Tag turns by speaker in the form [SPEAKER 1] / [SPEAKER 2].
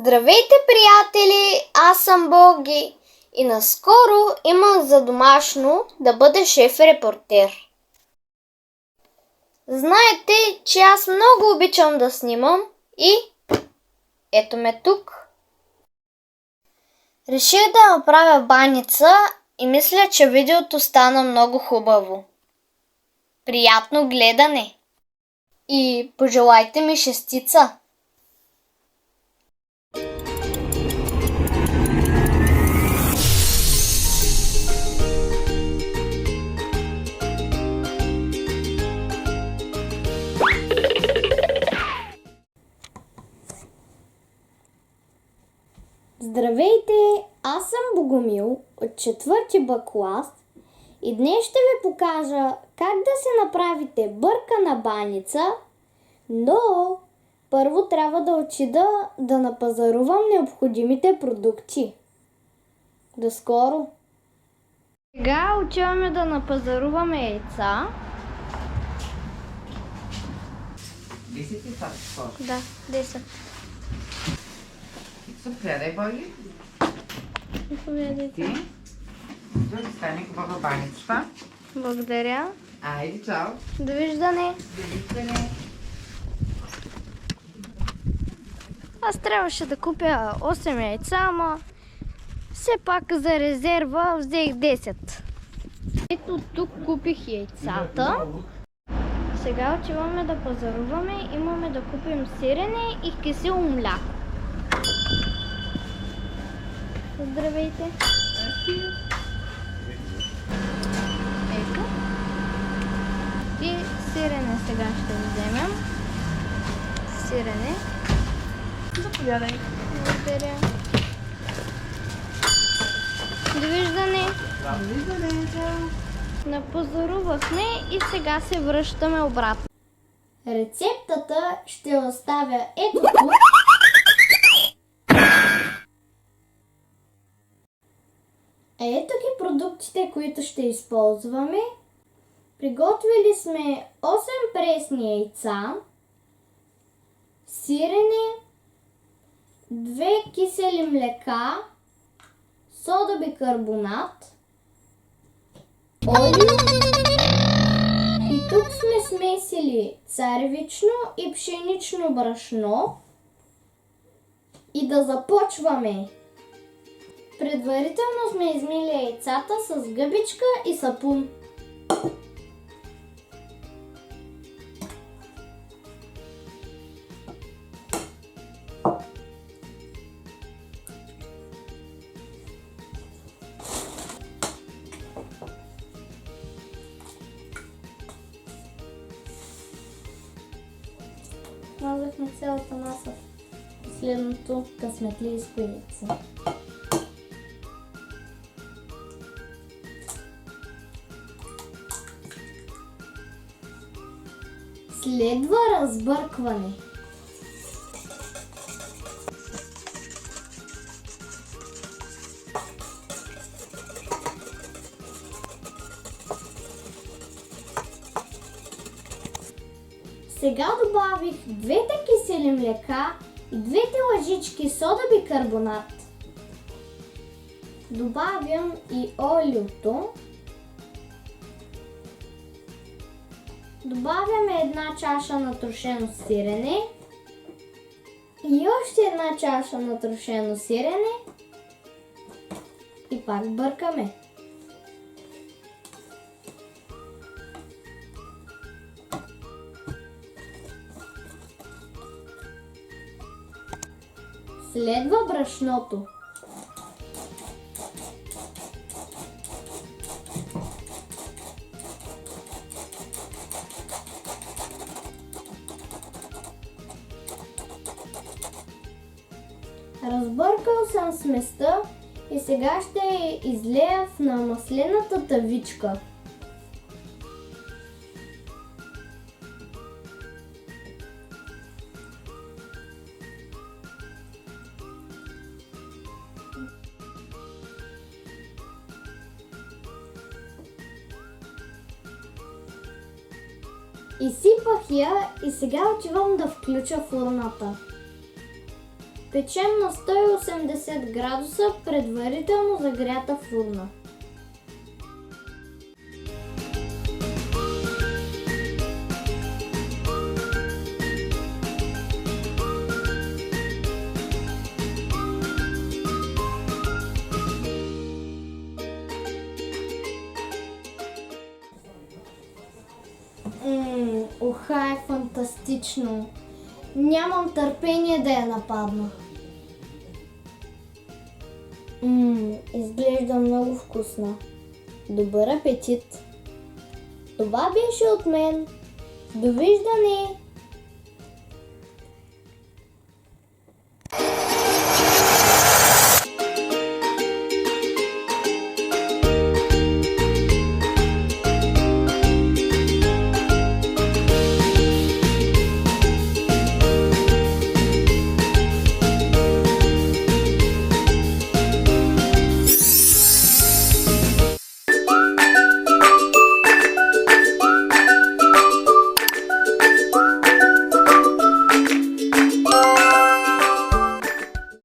[SPEAKER 1] Здравейте, приятели! Аз съм Боги и наскоро имах за домашно да бъда шеф-репортер. Знаете, че аз много обичам да снимам и ето ме тук. Реших да направя баница и мисля, че видеото стана много хубаво. Приятно гледане! И пожелайте ми шестица! Здравейте, аз съм Богомил от 4-ти Б клас и днес ще ви покажа как да се направите бъркана баница, но първо трябва да отида да напазарувам необходимите продукти. До скоро! Сега отиваме да напазаруваме яйца.
[SPEAKER 2] 10 и това скоро.
[SPEAKER 1] Да, 10.
[SPEAKER 2] Заповядай, Боги.
[SPEAKER 1] Заповядайте.
[SPEAKER 2] Ти. Тук стане хубава баницата.
[SPEAKER 1] Благодаря.
[SPEAKER 2] Айде, чао.
[SPEAKER 1] Довиждане.
[SPEAKER 2] Довиждане.
[SPEAKER 1] Аз трябваше да купя 8 яйца, ама все пак за резерва взех 10. Ето тук купих яйцата. Сега отиваме да пазаруваме. Имаме да купим сирене и кисело мляко. Здравейте! Ето. И сирене сега ще вземем. Сирене.
[SPEAKER 3] Заповядай.
[SPEAKER 1] Благодаря. Довиждане.
[SPEAKER 3] Довиждане, чао.
[SPEAKER 1] Напазарувахме и сега се връщаме обратно. Рецептата ще оставя ето тук. Ето ги продуктите, които ще използваме. Приготвили сме 8 пресни яйца, сирене, 2 кисели млека, сода бикарбонат, олио и тук сме смесили царевично и пшенично брашно и да започваме. Предварително сме измили яйцата с гъбичка и сапун. Смазахме цялата маса. Последното късметлийско яйце. Следва разбъркване. Сега добавих 2 кисели млека и 2 лъжички сода бикарбонат. Добавям и олиото. Добавяме 1 чаша натрошено сирене и още 1 чаша натрошено сирене и пак бъркаме. Следва брашното. Разбъркал съм сместа и сега ще я излея в намаслената тавичка. Изсипах я и сега отивам да включа фурната. Печем на 180 градуса предварително загрята фурна. Уха е фантастично. Нямам търпение да я нападна. Изглежда много вкусна. Добър апетит! Това беше от мен. Довиждане!